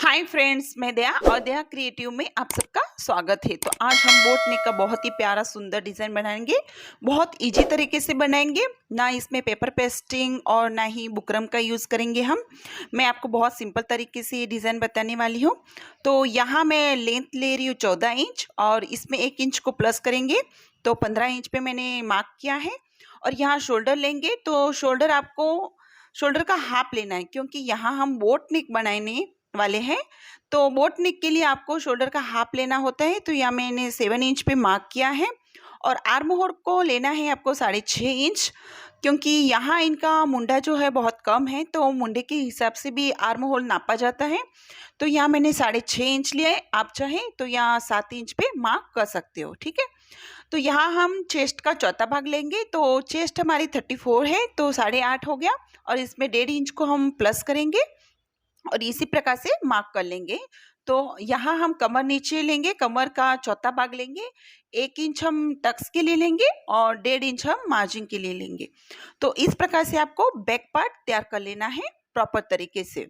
Hi friends, मैं दया और दया creative में आप सबका स्वागत है। तो आज हम बोट नेक का बहुत ही प्यारा सुंदर डिज़ाइन बनाएंगे। बहुत इजी तरीके से बनाएंगे, ना इसमें पेपर पेस्टिंग और ना ही बुकरम का यूज़ करेंगे मैं आपको बहुत सिंपल तरीके से ये डिज़ाइन बताने वाली हूँ। तो यहाँ मैं लेंथ ले रही हूँ 14 इंच और इसमें 1 इंच को प्लस करेंगे, तो 15 इंच पे मैंने मार्क किया है। और यहाँ शोल्डर लेंगे, तो शोल्डर आपको शोल्डर का हाफ लेना है, क्योंकि यहाँ हम बोट नेक बनाने वाले हैं। तो बोट नेक के लिए आपको शोल्डर का हाफ लेना होता है। तो यहाँ मैंने 7 इंच पे मार्क किया है और आर्म होल को लेना है आपको 6.5 इंच, क्योंकि यहाँ इनका मुंडा जो है बहुत कम है, तो मुंडे के हिसाब से भी आर्म होल नापा जाता है। तो यहाँ मैंने 6.5 इंच लिया है, आप चाहें तो यहाँ 7 इंच पे मार्क कर सकते हो, ठीक है। तो यहाँ हम चेस्ट का चौथा भाग लेंगे, तो चेस्ट हमारी 34 है, तो 8.5 हो गया और इसमें 1.5 इंच को हम प्लस करेंगे और इसी प्रकार से मार्क कर लेंगे। तो यहाँ हम कमर नीचे लेंगे, कमर का चौथा भाग लेंगे, 1 इंच हम टक्स के लिए लेंगे और 1.5 इंच हम मार्जिन के लिए लेंगे। तो इस प्रकार से आपको बैक पार्ट तैयार कर लेना है प्रॉपर तरीके से।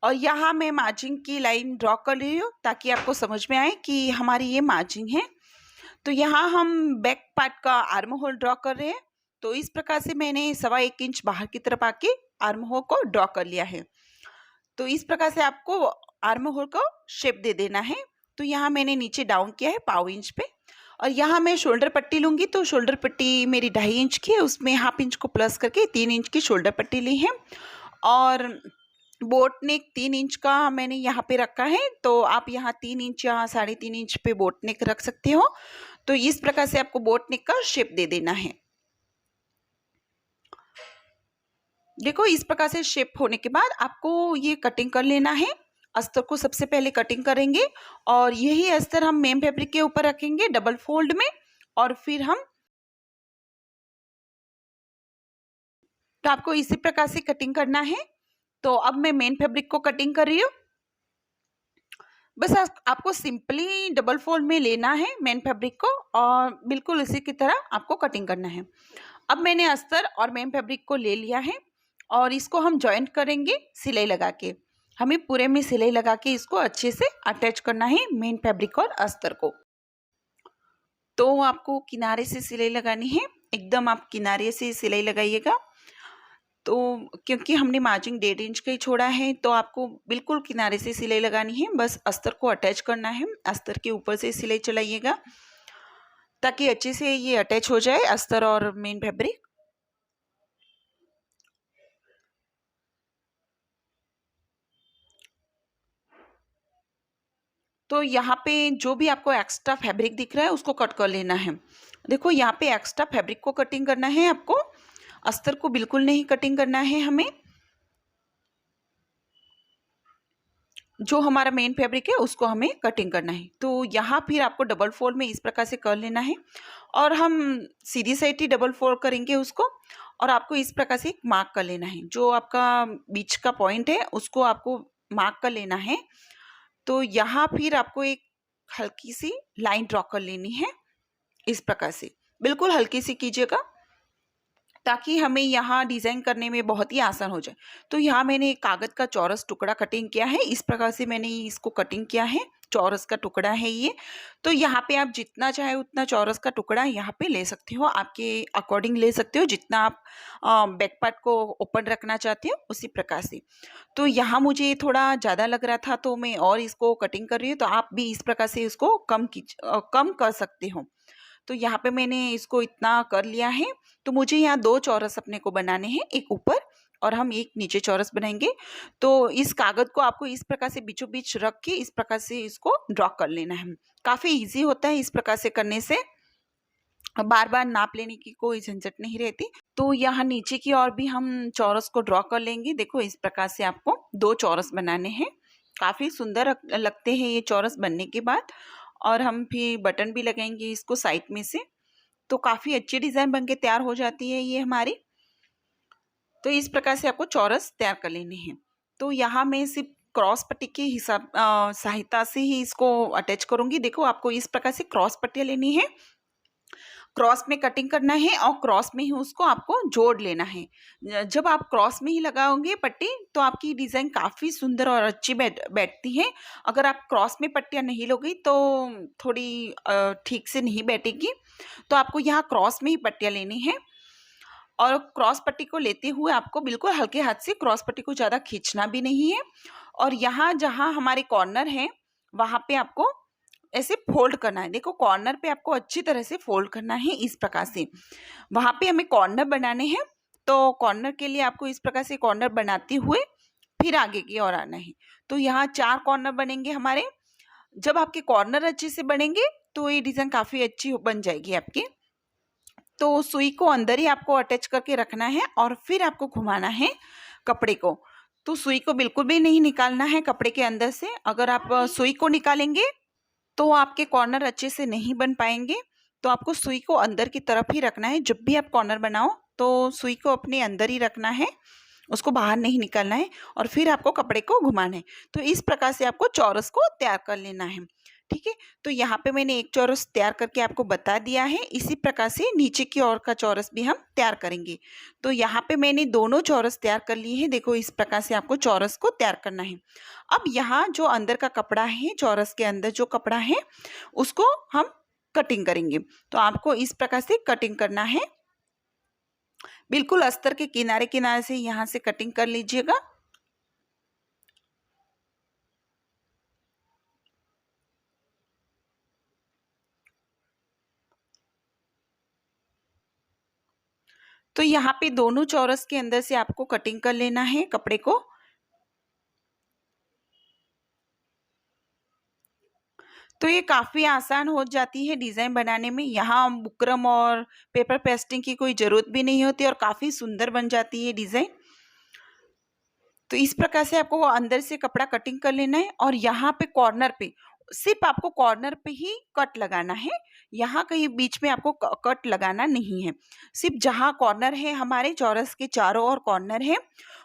और यहाँ मैं मार्जिन की लाइन ड्रॉ कर रही हूँ ताकि आपको समझ में आए कि हमारी ये मार्जिन है। तो यहाँ हम बैक पार्ट का आर्म होल ड्रॉ कर रहे हैं। तो इस प्रकार से मैंने 1.25 इंच बाहर की तरफ आके आर्म होल को ड्रॉ कर लिया है। तो इस प्रकार से आपको आर्म होल को शेप दे देना है। तो यहाँ मैंने नीचे डाउन किया है 1/4 इंच पे और यहाँ मैं शोल्डर पट्टी लूँगी। तो शोल्डर पट्टी मेरी 2.5 इंच की है, उसमें हाफ इंच को प्लस करके 3 इंच की शोल्डर पट्टी ली है। और बोट नेक 3 इंच का मैंने यहाँ पे रखा है, तो आप यहाँ 3 इंच या 3.5 इंच पे बोट नेक रख सकते हो। तो इस प्रकार से आपको बोट नेक का शेप दे देना है। देखो, इस प्रकार से शेप होने के बाद आपको ये कटिंग कर लेना है। अस्तर को सबसे पहले कटिंग करेंगे और यही अस्तर हम मेन फैब्रिक के ऊपर रखेंगे डबल फोल्ड में, और फिर हम तो आपको इसी प्रकार से कटिंग करना है। तो अब मैं मेन फैब्रिक को कटिंग कर रही हूँ। बस आपको सिंपली डबल फोल्ड में लेना है मेन फैब्रिक को और बिल्कुल इसी की तरह आपको कटिंग करना है। अब मैंने अस्तर और मेन फैब्रिक को ले लिया है और इसको हम जॉइंट करेंगे सिलाई लगा के। हमें पूरे में सिलाई लगा के इसको अच्छे से अटैच करना है मेन फैब्रिक और अस्तर को। तो आपको किनारे से सिलाई लगानी है, एकदम आप किनारे से सिलाई लगाइएगा। तो क्योंकि हमने मार्जिन 1.5 इंच का ही छोड़ा है, तो आपको बिल्कुल किनारे से सिलाई लगानी है। बस अस्तर को अटैच करना है, अस्तर के ऊपर से सिलाई चलाइएगा ताकि अच्छे से ये अटैच हो जाए अस्तर और मेन फैब्रिक। तो यहाँ पे जो भी आपको एक्स्ट्रा फैब्रिक दिख रहा है उसको कट कर लेना है। देखो, यहाँ पे एक्स्ट्रा फैब्रिक को कटिंग करना है आपको, अस्तर को बिल्कुल नहीं कटिंग करना है हमें। जो हमारा मेन फैब्रिक है उसको हमें कटिंग करना है। तो यहाँ फिर आपको डबल फोल्ड में इस प्रकार से कर लेना है और हम सीधी साइड ही डबल फोल्ड करेंगे उसको। और आपको इस प्रकार से मार्क कर लेना है, जो आपका बीच का पॉइंट है उसको आपको मार्क कर लेना है। तो यहाँ फिर आपको एक हल्की सी लाइन ड्रॉ कर लेनी है, इस प्रकार से बिल्कुल हल्की सी कीजिएगा ताकि हमें यहाँ डिज़ाइन करने में बहुत ही आसान हो जाए। तो यहाँ मैंने एक कागज़ का चौरस टुकड़ा कटिंग किया है, इस प्रकार से मैंने इसको कटिंग किया है। चौरस का टुकड़ा है ये। तो यहाँ पे आप जितना चाहे उतना चौरस का टुकड़ा यहाँ पे ले सकते हो, आपके अकॉर्डिंग ले सकते हो, जितना आप बैक पार्ट को ओपन रखना चाहते हो उसी प्रकार से। तो यहाँ मुझे थोड़ा ज़्यादा लग रहा था तो मैं और इसको कटिंग कर रही हूँ, तो आप भी इस प्रकार से इसको कम कर सकते हो। तो यहाँ पे मैंने इसको इतना कर लिया है। तो मुझे यहाँ 2 चौरस अपने को बनाने हैं, एक ऊपर और हम एक नीचे चौरस बनाएंगे। तो इस कागज़ को आपको इस प्रकार से बीचों बीच रख के इस प्रकार से इसको ड्रॉ कर लेना है। काफ़ी इजी होता है, इस प्रकार से करने से बार बार नाप लेने की कोई झंझट नहीं रहती। तो यहाँ नीचे की ओर भी हम चौरस को ड्रॉ कर लेंगे। देखो, इस प्रकार से आपको 2 चौरस बनाने हैं। काफ़ी सुंदर लगते हैं ये चौरस बनने के बाद। और हम फिर बटन भी लगाएंगे इसको साइड में से, तो काफ़ी अच्छी डिज़ाइन बनके तैयार हो जाती है ये हमारी। तो इस प्रकार से आपको चौरस तैयार कर लेने हैं। तो यहाँ मैं सिर्फ क्रॉस पट्टी के हिसाब सहायता से ही इसको अटैच करूँगी। देखो, आपको इस प्रकार से क्रॉस पट्टियाँ लेनी है। क्रॉस में कटिंग करना है और क्रॉस में ही उसको आपको जोड़ लेना है। जब आप क्रॉस में ही लगाओगे पट्टी तो आपकी डिज़ाइन काफ़ी सुंदर और अच्छी बैठती है। अगर आप क्रॉस में पट्टियाँ नहीं लोगी तो थोड़ी ठीक से नहीं बैठेगी। तो आपको यहाँ क्रॉस में ही पट्टियाँ लेनी है और क्रॉस पट्टी को लेते हुए आपको बिल्कुल हल्के हाथ से क्रॉस पट्टी को ज़्यादा खींचना भी नहीं है। और यहाँ जहाँ हमारे कॉर्नर हैं वहाँ पे आपको ऐसे फोल्ड करना है। देखो कॉर्नर पे आपको अच्छी तरह से फोल्ड करना है इस प्रकार से। वहाँ पे हमें कॉर्नर बनाने हैं तो कॉर्नर के लिए आपको इस प्रकार से कॉर्नर बनाते हुए फिर आगे की ओर आना है। तो यहाँ 4 कॉर्नर बनेंगे हमारे। जब आपके कॉर्नर अच्छे से बनेंगे तो ये डिज़ाइन काफ़ी अच्छी बन जाएगी आपकी। तो सुई को अंदर ही आपको अटैच करके रखना है और फिर आपको घुमाना है कपड़े को। तो सुई को बिल्कुल भी नहीं निकालना है कपड़े के अंदर से। अगर आप सुई को निकालेंगे तो आपके कॉर्नर अच्छे से नहीं बन पाएंगे। तो आपको सुई को अंदर की तरफ ही रखना है। जब भी आप कॉर्नर बनाओ तो सुई को अपने अंदर ही रखना है, उसको बाहर नहीं निकालना है और फिर आपको कपड़े को घुमाना है। तो इस प्रकार से आपको चौरस को तैयार कर लेना है। ठीक है, तो यहाँ पे मैंने एक चौरस तैयार करके आपको बता दिया है। इसी प्रकार से नीचे की ओर का चौरस भी हम तैयार करेंगे। तो यहाँ पे मैंने दोनों चौरस तैयार कर लिए हैं। देखो इस प्रकार से आपको चौरस को तैयार करना है। अब यहाँ जो अंदर का कपड़ा है, चौरस के अंदर जो कपड़ा है उसको हम कटिंग करेंगे। तो आपको इस प्रकार से कटिंग करना है। बिल्कुल अस्तर के किनारे किनारे से यहाँ से कटिंग कर लीजिएगा। तो यहाँ पे दोनों चौरस के अंदर से आपको कटिंग कर लेना है कपड़े को। तो ये काफ़ी आसान हो जाती है डिज़ाइन बनाने में। यहाँ बुकरम और पेपर पेस्टिंग की कोई ज़रूरत भी नहीं होती और काफ़ी सुंदर बन जाती है डिज़ाइन। तो इस प्रकार से आपको अंदर से कपड़ा कटिंग कर लेना है और यहाँ पे कॉर्नर पे सिर्फ आपको कॉर्नर पे ही कट लगाना है। यहाँ कहीं बीच में आपको कट लगाना नहीं है। सिर्फ जहाँ कॉर्नर है, हमारे चौरस के चारों ओर कॉर्नर है,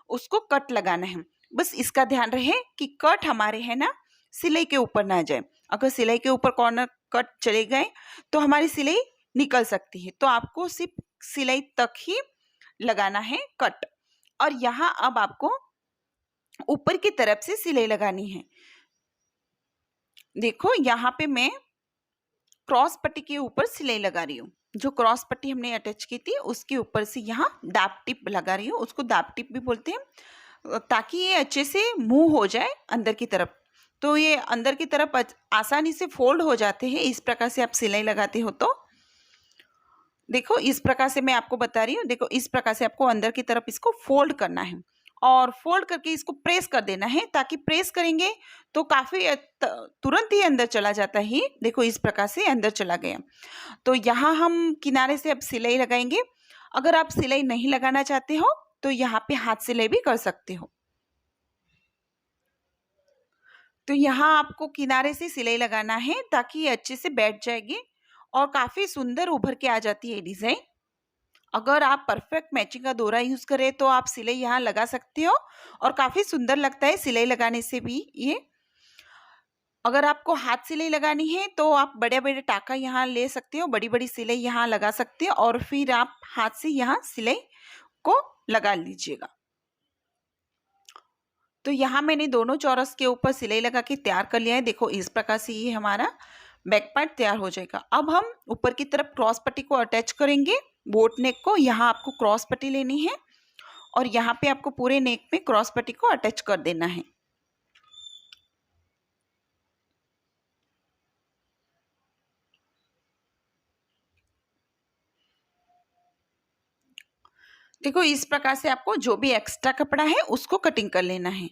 उसको कट लगाना है। बस इसका ध्यान रहे कि कट हमारे है ना सिलाई के ऊपर ना जाए। अगर सिलाई के ऊपर कॉर्नर कट चले गए तो हमारी सिलाई निकल सकती है। तो आपको सिर्फ सिलाई तक ही लगाना है कट। और यहाँ अब आपको ऊपर की तरफ से सिलाई लगानी है। देखो यहाँ पे मैं क्रॉस पट्टी के ऊपर सिलाई लगा रही हूँ। जो क्रॉस पट्टी हमने अटैच की थी उसके ऊपर से यहाँ दाब टिप लगा रही हूँ। उसको दाब टिप भी बोलते हैं, ताकि ये अच्छे से मूव हो जाए अंदर की तरफ। तो ये अंदर की तरफ आसानी से फोल्ड हो जाते हैं। इस प्रकार से आप सिलाई लगाते हो तो देखो इस प्रकार से मैं आपको बता रही हूँ। देखो इस प्रकार से आपको अंदर की तरफ इसको फोल्ड करना है और फोल्ड करके इसको प्रेस कर देना है, ताकि प्रेस करेंगे तो काफ़ी तुरंत ही अंदर चला जाता है। देखो इस प्रकार से अंदर चला गया। तो यहाँ हम किनारे से अब सिलाई लगाएंगे। अगर आप सिलाई नहीं लगाना चाहते हो तो यहाँ पे हाथ सिलाई भी कर सकते हो। तो यहाँ आपको किनारे से सिलाई लगाना है ताकि ये अच्छे से बैठ जाएगी और काफ़ी सुंदर उभर के आ जाती है डिज़ाइन। अगर आप परफेक्ट मैचिंग का डोरा यूज़ करें तो आप सिलाई यहाँ लगा सकते हो और काफ़ी सुंदर लगता है सिलाई लगाने से भी ये। अगर आपको हाथ सिलाई लगानी है तो आप बड़े बड़े टाका यहाँ ले सकते हो, बड़ी बड़ी सिलाई यहाँ लगा सकते हो और फिर आप हाथ से यहाँ सिलाई को लगा लीजिएगा। तो यहाँ मैंने दोनों चौरस के ऊपर सिलाई लगा के तैयार कर लिया है। देखो इस प्रकार से ये हमारा बैक पार्ट तैयार हो जाएगा। अब हम ऊपर की तरफ क्रॉस पट्टी को अटैच करेंगे बोट नेक को। यहाँ आपको क्रॉस पट्टी लेनी है और यहाँ पे आपको पूरे नेक में क्रॉस पट्टी को अटैच कर देना है। देखो इस प्रकार से आपको जो भी एक्स्ट्रा कपड़ा है उसको कटिंग कर लेना है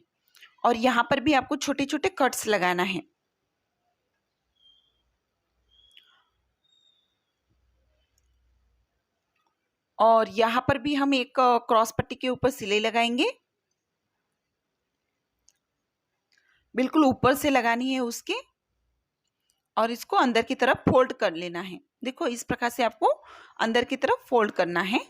और यहाँ पर भी आपको छोटे छोटे कट्स लगाना है। और यहाँ पर भी हम एक क्रॉस पट्टी के ऊपर सिलाई लगाएंगे। बिल्कुल ऊपर से लगानी है उसके और इसको अंदर की तरफ फोल्ड कर लेना है। देखो इस प्रकार से आपको अंदर की तरफ फोल्ड करना है।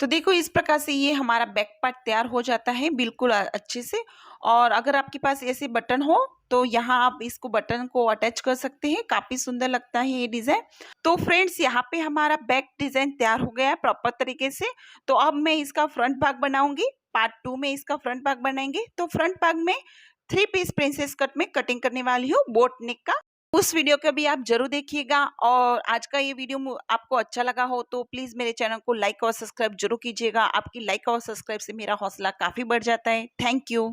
तो देखो इस प्रकार से ये हमारा बैक पार्ट तैयार हो जाता है बिल्कुल अच्छे से। और अगर आपके पास ऐसे बटन हो तो यहाँ आप इसको बटन को अटैच कर सकते हैं, काफ़ी सुंदर लगता है ये डिज़ाइन। तो फ्रेंड्स यहाँ पे हमारा बैक डिज़ाइन तैयार हो गया है प्रॉपर तरीके से। तो अब मैं इसका फ्रंट भाग बनाऊंगी, पार्ट 2 में इसका फ्रंट भाग बनाएंगे। तो फ्रंट भाग में 3 पीस प्रिंसेस कट में कटिंग करने वाली हूँ बोट नेक का। उस वीडियो को भी आप जरूर देखिएगा। और आज का ये वीडियो आपको अच्छा लगा हो तो प्लीज मेरे चैनल को लाइक और सब्सक्राइब जरूर कीजिएगा। आपकी लाइक और सब्सक्राइब से मेरा हौसला काफी बढ़ जाता है। Thank you.